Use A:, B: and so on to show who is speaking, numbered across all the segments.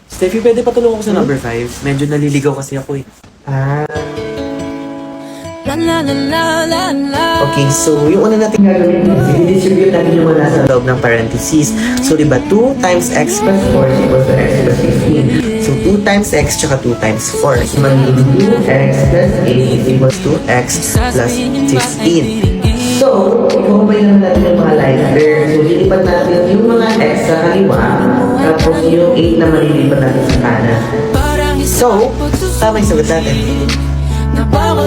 A: Steffi, pwede patulong ako sa number 5? Medyo naliligaw kasi ako eh. Okay, so yung una natin gagawin is i-distribute natin yung mga nasa loob ng parentheses. So, diba, 2 times x plus 4 is equal to x plus 15. So, 2 times x tsaka 2 times 4. So, magiging 2x plus 8 is equals to x plus 15. So, i-combine naman natin yung mga line terms. So, lilipat natin yung mga x sa kaliwa, tapos yung 8 na malilipat natin sa kanan. So, tama yung sagot natin.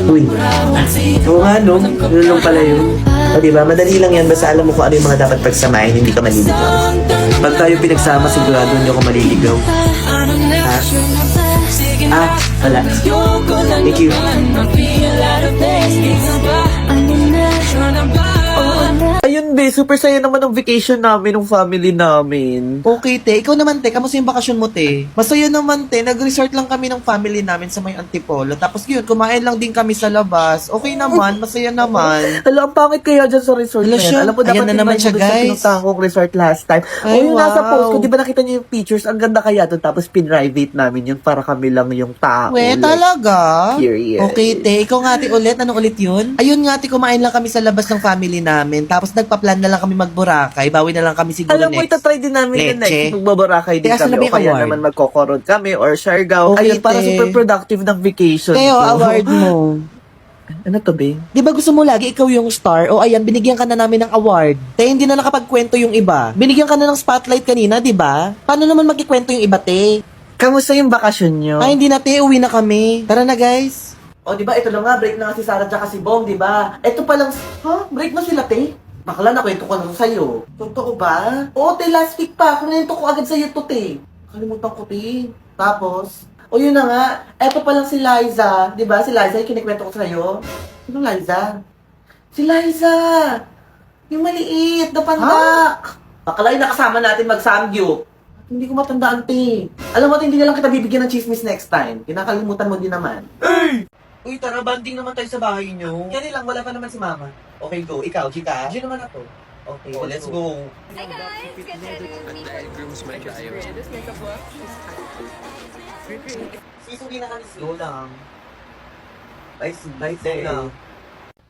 A: Uy. Oo nga, no? Yun lang pala yun. O diba, madali lang yan. Basta alam mo kung ano yung mga dapat pagsamahin, hindi ka maliligaw. Pag tayo pinagsama, sigurado hindi ako maliligaw. Ha? Wala. Thank you. Ayun, be. Super saya naman ng vacation namin, ng family namin. Okay, te. Ikaw naman, te. Kamusta yung bakasyon mo, te? Masaya naman, te. Nag-resort lang kami ng family namin sa may Antipolo. Tapos yun, kumain lang din kami sa labas. Okay naman, masaya naman.
B: Alam, ang pangit kaya dyan sa resort na yan. Alam mo, dapat
A: ayan na naman siya,
B: sa
A: guys.
B: pinuntahan kong resort last time.
A: Ay,
B: O yung nasa
A: wow.
B: post ko, di ba nakita niyo yung pictures? Ang ganda kaya doon. Tapos pinrivate namin yung para kami lang yung tao.
A: We,
B: Like,
A: talaga?
B: Period.
A: Okay, te. Ikaw nga, te, ulit. Anong ulit yun? Ayun nga, te, kumain lang kami sa labas ng family namin. Tapos nagpa-plan na lang kami mag-Boracay. Bawi na lang kami siguro
B: Alam mo,
A: next.
B: itatry din namin yung
A: Leche.
B: next. Magbabarakay din
A: Teka, saan na ba
B: kami. O
A: yung
B: kaya
A: award?
B: naman magkokorod kami or Siargao.
A: Okay,
B: Ayun, para
A: te.
B: super productive ng vacation
A: Teo,
B: ko.
A: award mo.
B: Ano to, be?
A: Di ba gusto mo lagi ikaw yung star? O ayan, binigyan ka na namin ng award. Te, hindi na nakapagkwento yung iba. Binigyan ka na ng spotlight kanina, di ba? Paano naman magkikwento yung iba, te?
B: Kamusta yung bakasyon nyo?
A: Ay, hindi na, te. Uwi na kami. Tara na, guys.
B: O, di ba, ito lang nga, break na nga si Sarah tsaka si Bong, di ba? Ito pa lang, ha? Break na sila, te? Bakla, nakwento ko na sa'yo. Totoo ba? Oo, te, last week pa. Kunento ko agad sa'yo to, te. Kalimutan ko, te. Tapos, o yun na nga, eto pa lang si Liza. Di ba? Si Liza, yung kinikwento ko sa'yo. Sino Liza? Si Liza! Yung maliit na pandak. Bakla, yung nakasama natin mag-samgyup. Hindi ko matandaan, te. Alam mo, te, hindi na lang kita bibigyan ng chismis next time. Kinakalimutan mo din naman. Uy, tara, banding naman tayo sa bahay nyo. Yan lang, wala pa naman si Mama. Okay, go. Ikaw, Chika? Diyan naman ako. Okay, let's go.
C: Hi guys! Get ready with me for this makeup look.
B: Sisugi na kami, slow lang. Bye, lang.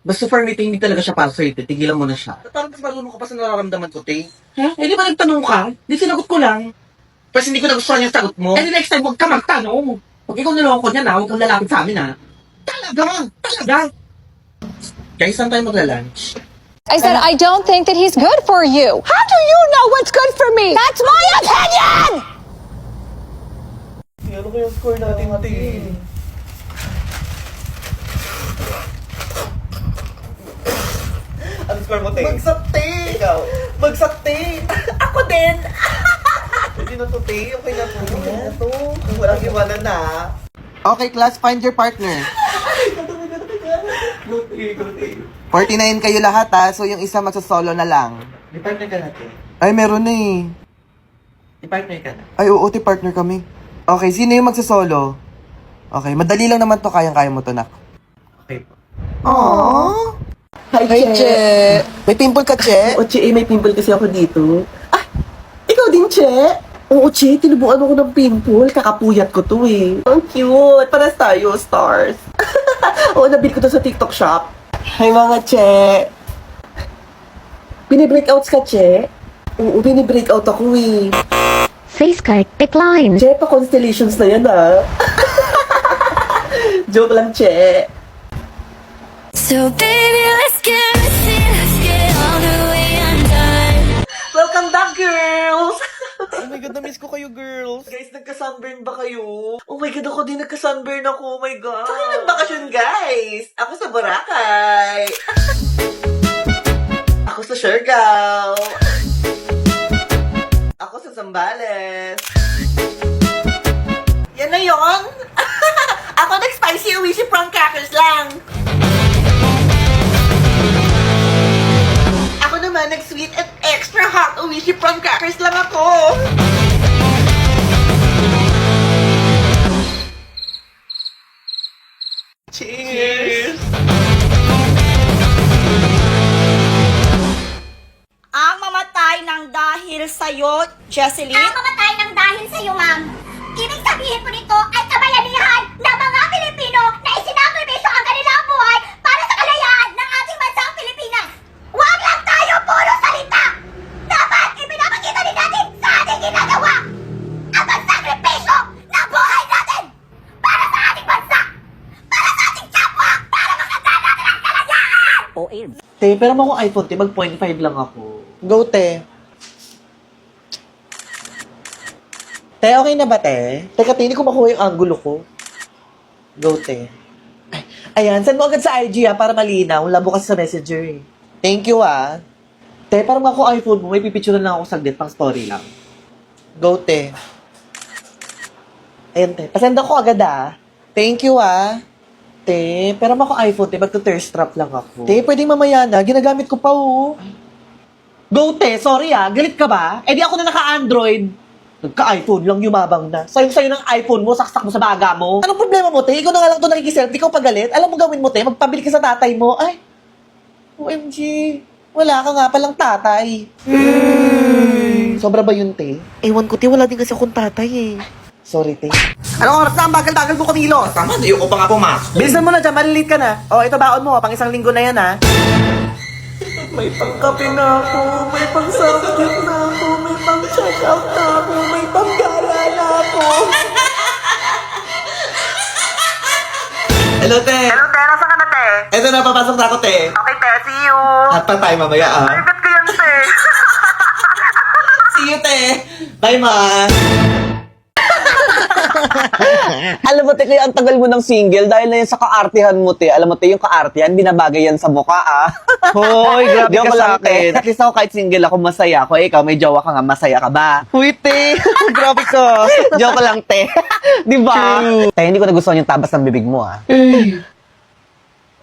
B: Basta for me, te, hindi talaga siya para sa'yo, te. Tigilan mo na siya. Parang mas marunong ka pa sa nararamdaman ko, te.
D: Ha? Eh, di ba nagtanong ka? Di sinagot ko lang.
B: Kasi hindi ko nagustuhan yung sagot mo.
D: Eh, di next time, huwag ka magtanong. Pag ikaw niloko niya na, huwag kang lalapit sa amin, ha? Talaga.
B: Guys, saan tayo magla-lunch?
C: I said, I don't think that he's good for you. How do you know what's good for me? That's my opinion!
B: Ano ko yung score natin, te? Ano score mo, te? Bagsak, te! Ikaw? Bagsak, te! Ako din! Hindi na to, te. Okay na to. Okay na to. Walang iwanan na.
A: Okay, class, find your partner.
B: Go, te. Go, te.
A: 49 kayo lahat, ha? So, yung isa magsasolo na lang.
B: May partner ka natin.
A: Ay, meron na eh.
B: May partner ka na.
A: Ay, oo, te, partner kami. Okay, sino yung magsasolo? Okay, madali lang naman to. Kayang-kaya mo to, nak.
B: Okay po.
A: Aww!
B: Hi,
A: Che! May pimple ka, Che?
B: O, Che, may pimple kasi ako dito. Ah! Ikaw din, Che? Oo, Che, tinubuan ako ng pimple. Kakapuyat ko to eh. Ang cute. Paras tayo, stars. Oo, nabili ko to sa TikTok shop. Hi, mga Che. Binibreakouts ka, Che? Oo, binibreakout ako eh.
E: Face card declined.
B: Che, pa constellations na yan ah. Joke lang, Che.
F: So baby, let's get messy, let's get all the way undone.
B: Welcome back, girls!
A: Oh my God, na-miss ko kayo, girls.
B: Guys, nagka-sunburn ba kayo? Oh my God, ako din nagka-sunburn ako. Oh my God. Saan kayo nagbakasyon, guys? Ako sa Boracay. Ako sa Siargao. Ako sa Zambales. Yan na yon. Ako nag-spicy uwishi prawn crackers lang. Ako naman nag-sweet and extra hot uwishi prawn crackers lang ako. Cheers!
G: Ang mamatay ng dahil sa'yo, Jesseline.
H: Ang mamatay ng dahil sa'yo,
G: ma'am. Ibig sabihin po nito ay kabayanihan ng mga Pilipino na isinakripisyo ang kanilang buhay para sa kalayaan ng ating bansang Pilipinas. Huwag lang tayo puro salita! Dapat ipinapakita din natin sa ating ginagawa ang pagsakripisyo ng buhay natin para sa ating bansa, para sa ating kapwa, para makasal natin ang kalayaan!
B: Te, pero mo akong iPhone, te, mag 0.5 lang ako. Go, te. Te, okay na ba, te? Teka, te, hindi ko makuha yung angulo ko. Go, te. Ay, ayan, send mo agad sa IG, para malinaw. Labo kasi sa messenger, eh. Thank you, Te, parang ako iPhone mo, may pipicture lang ako saglit, pang story lang. Go, te. Ayan, te. Pasend ako agad, Thank you, Te, pero ako iPhone, te, magto-thirst trap lang ako. Te, pwedeng mamaya na, ginagamit ko pa, Go, te, sorry, galit ka ba? Eh, di ako na naka-Android. Nagka-iPhone lang, yumabang na. Sa'yo ng iPhone mo, saksak mo sa baga mo. Anong problema mo, te? Ikaw na nga lang ito nakikiselfie, ikaw pagalit. Alam mo gawin mo, te, magpabili ka sa tatay mo. Ay, OMG, wala ka nga palang tatay. Sobra ba yun, te? Ewan ko, te, wala din kasi akong tatay, eh. Sorry, te. Anong oras na? Ang bagal-bagal mo kumilos.
D: Tama, ayoko pa nga pumasok.
B: Bilisan mo na dyan, malilate ka na. Oh, ito baon mo, pang isang linggo na yan, May pangkape na ako, may pang-subject na ako, may pang-check-out na ako, may pang-gala na ako. Hello, te.
H: Hello, te. Nasaan ka na, te?
B: Eto na, papasok na ako, te.
H: Okay, te. See you.
B: At pa tayo mamaya,
H: Ay, bet ko yan, te.
B: See you, te. Bye, ma. Alam mo, te, kaya ang tagal mo ng single dahil na yan sa kaartihan mo, te. Alam mo, te, yung kaartihan, binabagay yan sa mukha, Hoy, grabe
A: Joke
B: ka
A: lang,
B: sa akin.
A: te.
B: At least ako kahit single ako, masaya ako. Ikaw, may jowa ka nga, masaya ka ba? Uy, te. Grabe ka. Joke lang, te. Di ba? Te, hindi ko nagustuhan yung tabas ng bibig mo,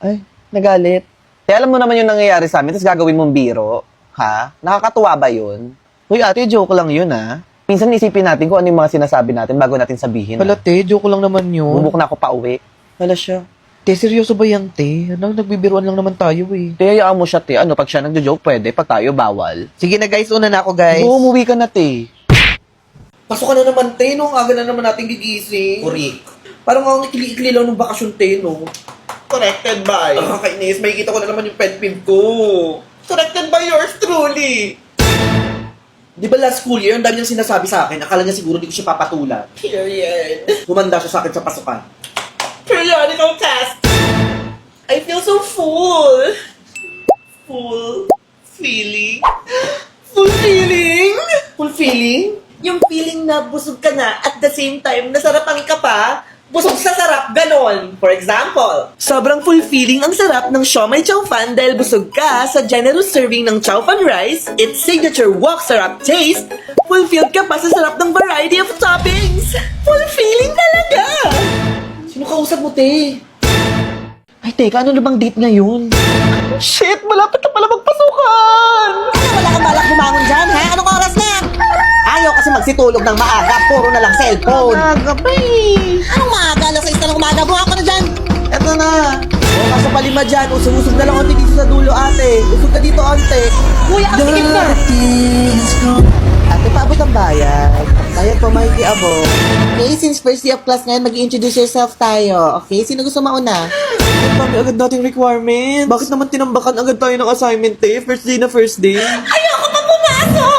B: Ay, nagalit. Te, alam mo naman yung nangyayari sa amin, tapos gagawin mong biro. Ha? Nakakatuwa ba yun? Uy, ate, joke lang yun, Minsan isipin natin kung ano yung mga sinasabi natin bago natin sabihin.
A: Hala, te, joke lang naman yun.
B: Bubuk na ako pa uwi.
A: Hala siya. Te, seryoso ba yan, te? Nagbibiruan lang naman tayo, eh.
B: Te, hayaan mo siya, te. Ano, pag siya nagjo-joke, pwede. Pag tayo, bawal.
A: Sige na, guys. Una na ako, guys.
B: Oo, umuwi ka na, te.
A: Pasok ka na naman, te. No? Aga na naman natin gigising.
B: Correct.
A: Parang ang ikli-ikli lang ng bakasyon, te, no?
B: Corrected by.
A: Kakainis. May kita ko na naman yung pet peeve ko.
B: Corrected by yours truly.
A: Di ba last school year, ang dami niyang sinasabi sa akin. Akala niya siguro di ko siya papatulan.
B: Period.
A: Humanda siya sa akin sa pasukan.
B: Periodical test. I feel so full. Full feeling. Fulfilling.
A: Fulfilling?
B: Yung feeling na busog ka na at the same time nasarapan ka pa, busog sa sarap, ganon. For example, sobrang fulfilling ang sarap ng siomai chow fan dahil busog ka sa generous serving ng chow fan rice, its signature wok sarap taste, fulfilled ka pa sa sarap ng variety of toppings. Fulfilling talaga!
A: Sino kausap mo, te? Ay, teka, ano na bang date ngayon?
B: Shit, malapit na pala magpasukan!
A: Wala kang balak bumangon dyan, ha? Anong oras na? Ayaw kasi magsitulog ng maaga, puro na lang cellphone.
B: Maaga pa eh.
A: Anong maaga? Alas 6 na lang umaga, buha ko na dyan. Eto na. O, nasa palima dyan. Usog-usog na lang onti dito sa dulo, ate. Usog ka dito, onte.
B: Kuya, ang sikip na!
A: Ate, paabot ang bayad. Bayad po, makikiabo. Okay, since first day of class ngayon, mag-introduce yourself tayo. Okay, sino gusto mauna?
B: Dami agad nating requirements.
A: Bakit naman tinambakan agad tayo ng assignment, eh? First day na first day.
B: Ayoko pa pumasok!